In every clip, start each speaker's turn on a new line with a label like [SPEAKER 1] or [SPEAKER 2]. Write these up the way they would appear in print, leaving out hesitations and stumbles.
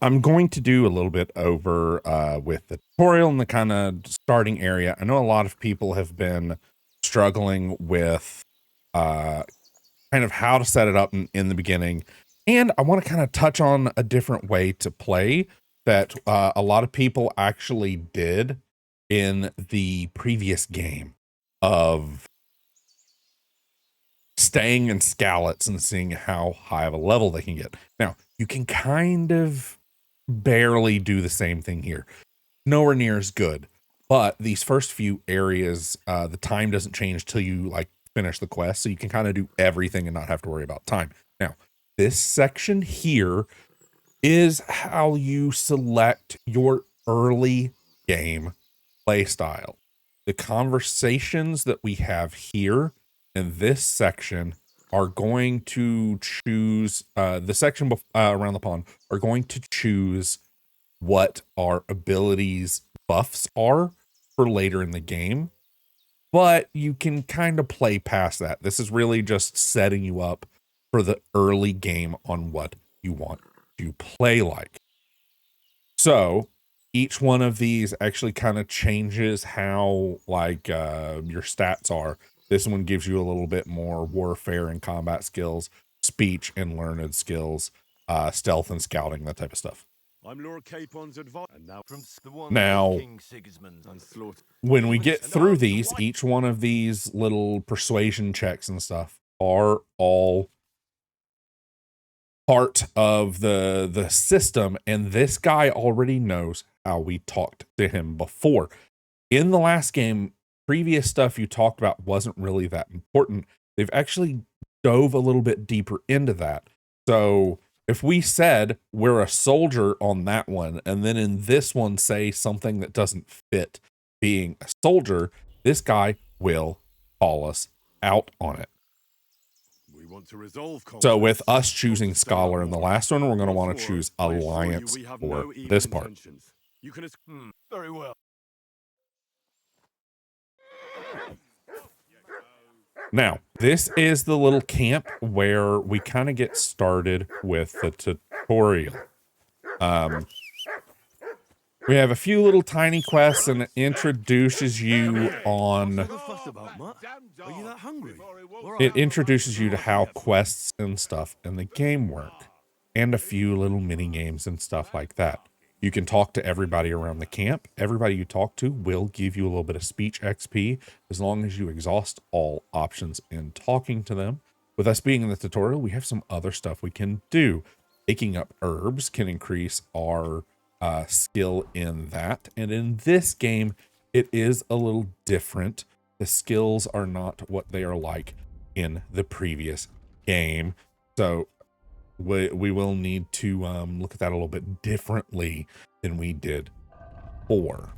[SPEAKER 1] I'm going to do a little bit over with the tutorial and the kind of starting area. I know a lot of people have been struggling with uh, kind of how to set it up in the beginning. And I want to kind of touch on a different way to play that a lot of people actually did in the previous game of staying in Skalitz and seeing how high of a level they can get. Now, you can kind of barely do the same thing here. Nowhere near as good, but these first few areas, the time doesn't change till you like finish the quest, so you can kind of do everything and not have to worry about time. Now, this section here is how you select your early game play style. The conversations that we have here in this section are going to choose the section around the pond are going to choose what our abilities buffs are for later in the game, but you can kind of play past that. This is really just setting you up for the early game on what you want to play like. So each one of these actually kind of changes how like your stats are. This one gives you a little bit more warfare and combat skills, speech and learned skills, stealth and scouting, that type of stuff.
[SPEAKER 2] I'm Lord Capon's advice, and now from the one
[SPEAKER 1] Now,
[SPEAKER 2] King Sigismund and slaughter.
[SPEAKER 1] When we get through these, each one of these little persuasion checks and stuff are all part of the system, and this guy already knows how we talked to him before. In the last game, previous stuff you talked about wasn't really that important. They've actually dove a little bit deeper into that. So if we said we're a soldier on that one, and then in this one say something that doesn't fit being a soldier, this guy will call us out on it.
[SPEAKER 2] We want to resolve conflicts.
[SPEAKER 1] So with us choosing Scholar in the last one, we're going to want to choose Alliance for this part.
[SPEAKER 2] You can very well.
[SPEAKER 1] Now, this is the little camp where we kind of get started with the tutorial. We have a few little tiny quests, and it introduces you on...
[SPEAKER 2] Are you that hungry?
[SPEAKER 1] It introduces you to how quests and stuff in the game work, and a few little mini games and stuff like that. You can talk to everybody around the camp. Everybody you talk to will give you a little bit of speech XP as long as you exhaust all options in talking to them. With us being in the tutorial, we have some other stuff we can do. Picking up herbs can increase our skill in that. And in this game, it is a little different. The skills are not what they are like in the previous game. So we will need to look at that a little bit differently than we did before.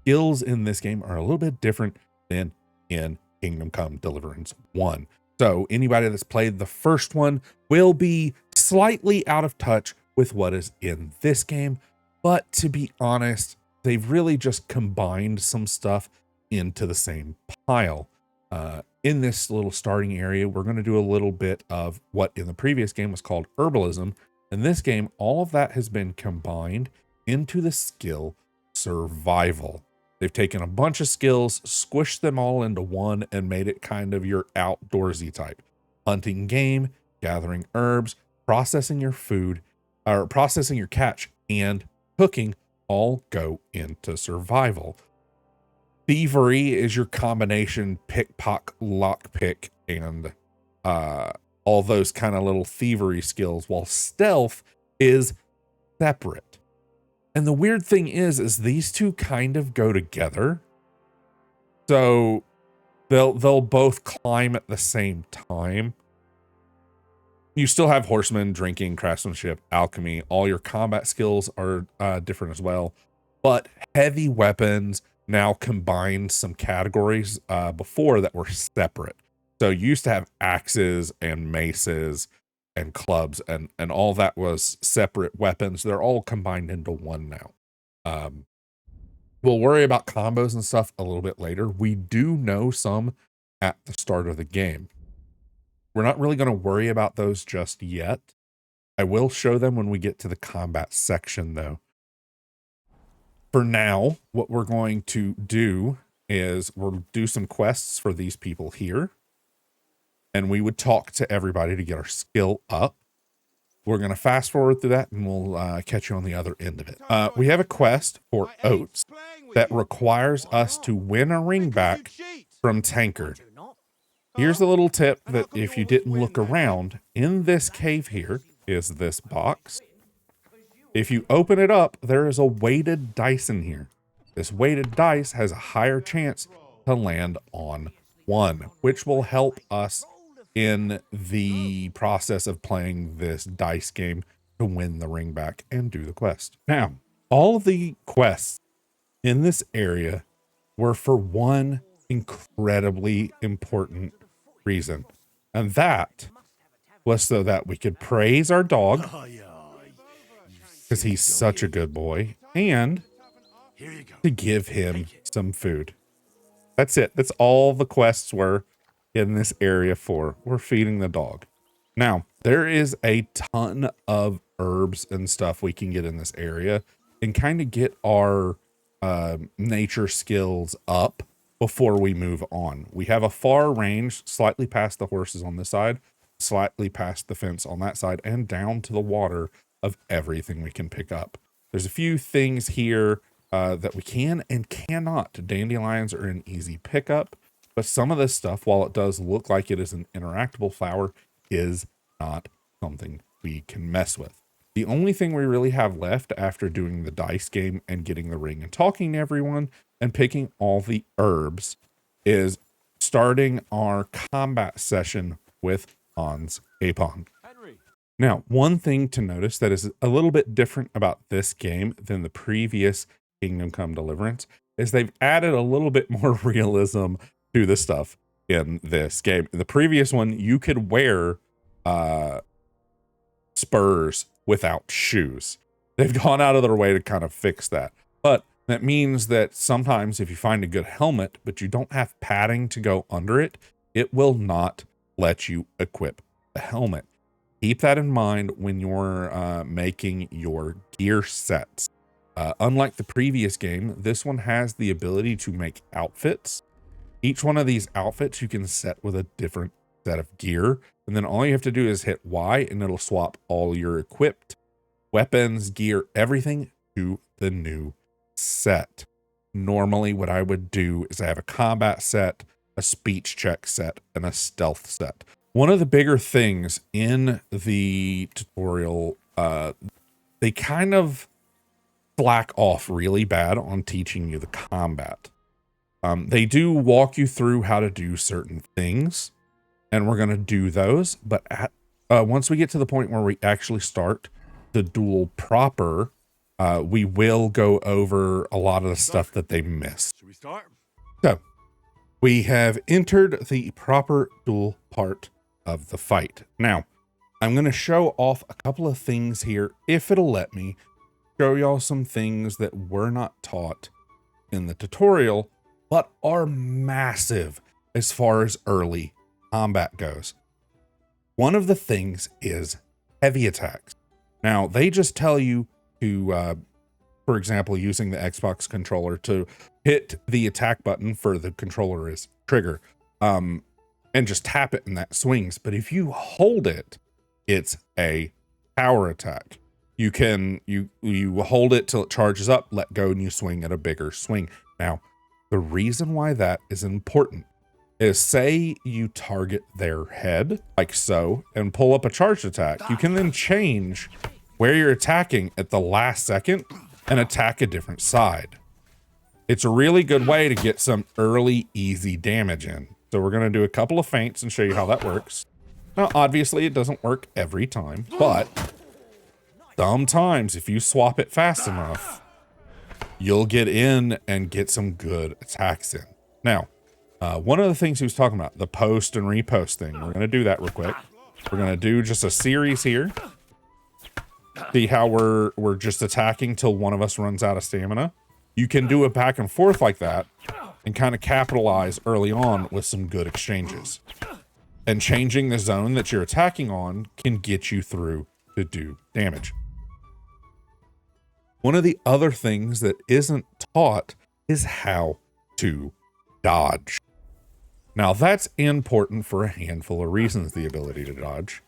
[SPEAKER 1] Skills in this game are a little bit different than in Kingdom Come Deliverance 1. So anybody that's played the first one will be slightly out of touch with what is in this game. But to be honest, they've really just combined some stuff into the same pile. In this little starting area, we're going to do a little bit of what in the previous game was called herbalism. In this game, all of that has been combined into the skill survival. They've taken a bunch of skills, squished them all into one, and made it kind of your outdoorsy type. Hunting game, gathering herbs, processing your food, or processing your catch, and cooking all go into survival. Thievery is your combination pickpocket, lockpick, and all those kind of little thievery skills, while stealth is separate. And the weird thing is these two kind of go together. So they'll both climb at the same time. You still have horsemen, drinking, craftsmanship, alchemy. All your combat skills are different as well. But heavy weapons now combine some categories before that were separate. So you used to have axes and maces and clubs, and all that was separate weapons. They're all combined into one now. We'll worry about combos and stuff a little bit later. We do know some at the start of the game. we're not really going to worry about those just yet. I will show them when we get to the combat section, though. For now, what we're going to do is we'll do some quests for these people here. And we would talk to everybody to get our skill up. We're going to fast forward through that and we'll catch you on the other end of it. We have a quest for Oats that requires us to win a ring back from Tankard. Here's a little tip that if you didn't look around, in this cave here is this box. If you open it up, there is a weighted dice in here. This weighted dice has a higher chance to land on 1, which will help us in the process of playing this dice game to win the ring back and do the quest. Now, all of the quests in this area were for one incredibly important reason, and that was so that we could praise our dog because he's such a good boy, and to give him some food. That's it. That's all the quests were in this area for. We're feeding the dog. Now, there is a ton of herbs and stuff we can get in this area and kind of get our nature skills up before we move on. We have a far range, slightly past the horses on this side, slightly past the fence on that side, and down to the water of everything we can pick up. There's a few things here that we can and cannot. Dandelions are an easy pickup, but some of this stuff, while it does look like it is an interactable flower, is not something we can mess with. The only thing we really have left after doing the dice game and getting the ring and talking to everyone and picking all the herbs is starting our combat session with Hans Capon. Now, one thing to notice that is a little bit different about this game than the previous Kingdom Come Deliverance is they've added a little bit more realism to the stuff in this game. In the previous one, you could wear spurs without shoes. They've gone out of their way to kind of fix that. But that means that sometimes if you find a good helmet, but you don't have padding to go under it, it will not let you equip the helmet. Keep that in mind when you're making your gear sets. Unlike the previous game, this one has the ability to make outfits. Each one of these outfits you can set with a different set of gear. And then all you have to do is hit Y and it'll swap all your equipped weapons, gear, everything to the new set. Normally what I would do is I have a combat set, a speech check set, and a stealth set. One of the bigger things in the tutorial, they kind of slack off really bad on teaching you the combat. They do walk you through how to do certain things, and we're going to do those. But once we get to the point where we actually start the duel proper, we will go over a lot of the stuff that they missed.
[SPEAKER 2] Should we start?
[SPEAKER 1] So we have entered the proper duel part of the fight. Now, I'm going to show off a couple of things here, if it'll let me, show y'all some things that were not taught in the tutorial, but are massive as far as early combat goes. One of the things is heavy attacks. Now, they just tell you to, for example, using the Xbox controller, to hit the attack button for the controller is trigger, and just tap it and that swings. But if you hold it, it's a power attack. You can, you hold it till it charges up, let go, and you swing at a bigger swing. Now, the reason why that is important is, say you target their head like so and pull up a charged attack, you can then change where you're attacking at the last second and attack a different side. It's a really good way to get some early easy damage in. So we're going to do a couple of feints and show you how that works. Now, obviously it doesn't work every time, but sometimes if you swap it fast enough, you'll get in and get some good attacks in. Now, one of the things he was talking about, the post and repost thing, we're going to do that real quick. We're going to do just a series here. See how we're just attacking till one of us runs out of stamina. You can do it back and forth like that and kind of capitalize early on with some good exchanges. And changing the zone that you're attacking on can get you through to do damage. One of the other things that isn't taught is how to dodge. Now that's important for a handful of reasons, the ability to dodge.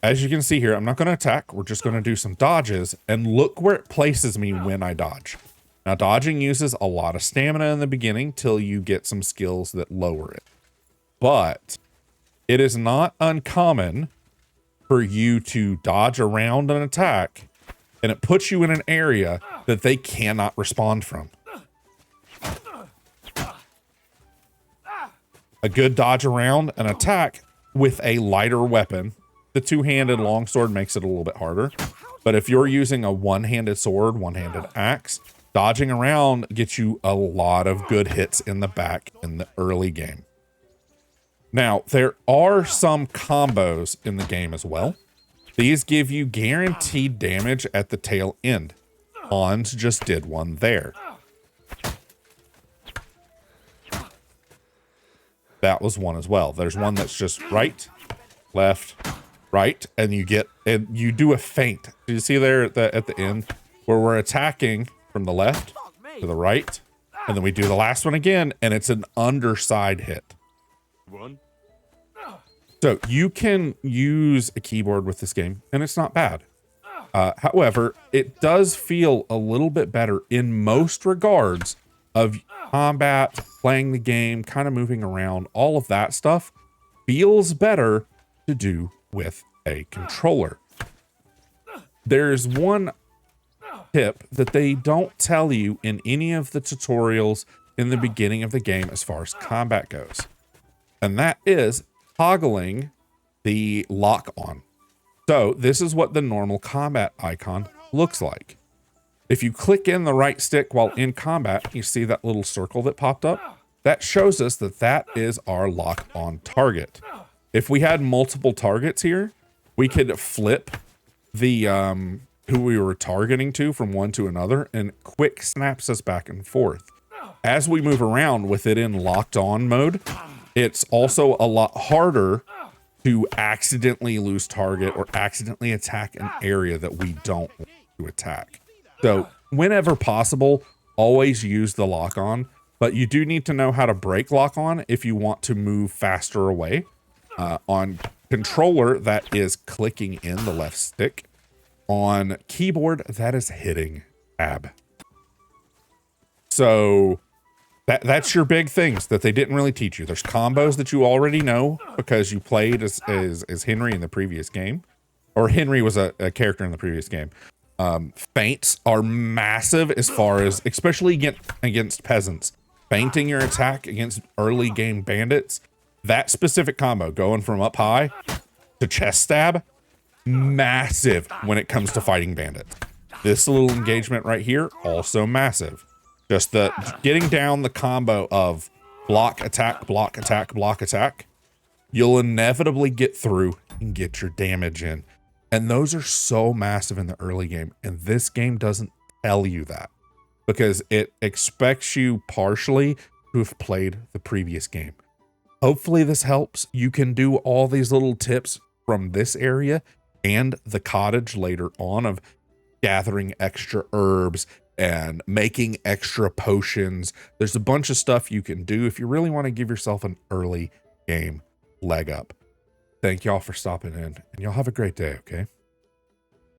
[SPEAKER 1] As you can see here, I'm not going to attack. We're just going to do some dodges, and look where it places me when I dodge. Now dodging uses a lot of stamina in the beginning till you get some skills that lower it. But it is not uncommon for you to dodge around an attack, and it puts you in an area that they cannot respond from. A good dodge around an attack with a lighter weapon. The two-handed longsword makes it a little bit harder. But if you're using a one-handed sword, one-handed axe, dodging around gets you a lot of good hits in the back in the early game. Now, there are some combos in the game as well. These give you guaranteed damage at the tail end. Hans just did one there. That was one as well. There's one that's just right, left, right, and you do a feint. Do you see there at the end where we're attacking from the left to the right, and then we do the last one again, and it's an underside hit. So you can use a keyboard with this game, and it's not bad. However, it does feel a little bit better in most regards of combat, playing the game, kind of moving around, all of that stuff feels better to do with a controller. There's one tip that they don't tell you in any of the tutorials in the beginning of the game as far as combat goes. And that is toggling the lock on. So this is what the normal combat icon looks like. If you click in the right stick while in combat, you see that little circle that popped up? That shows us that that is our lock on target. If we had multiple targets here, we could flip the who we were targeting to from one to another, and quick snaps us back and forth. As we move around with it in locked on mode, it's also a lot harder to accidentally lose target or accidentally attack an area that we don't want to attack. So whenever possible, always use the lock on, but you do need to know how to break lock on if you want to move faster away. On controller, that is clicking in the left stick. On keyboard, that is hitting tab. So that's your big things that they didn't really teach you. There's combos that you already know because you played as Henry in the previous game, or Henry was a character in the previous game. Feints are massive as far as, especially against peasants. Feinting your attack against early game bandits, that specific combo going from up high to chest stab, massive when it comes to fighting bandits. This little engagement right here, also massive. Just the getting down the combo of block, attack, block, attack, block, attack. You'll inevitably get through and get your damage in. And those are so massive in the early game. And this game doesn't tell you that because it expects you partially to have played the previous game. Hopefully this helps. You can do all these little tips from this area and the cottage later on of gathering extra herbs and making extra potions. There's a bunch of stuff you can do if you really want to give yourself an early game leg up. Thank y'all for stopping in, and y'all have a great day, okay?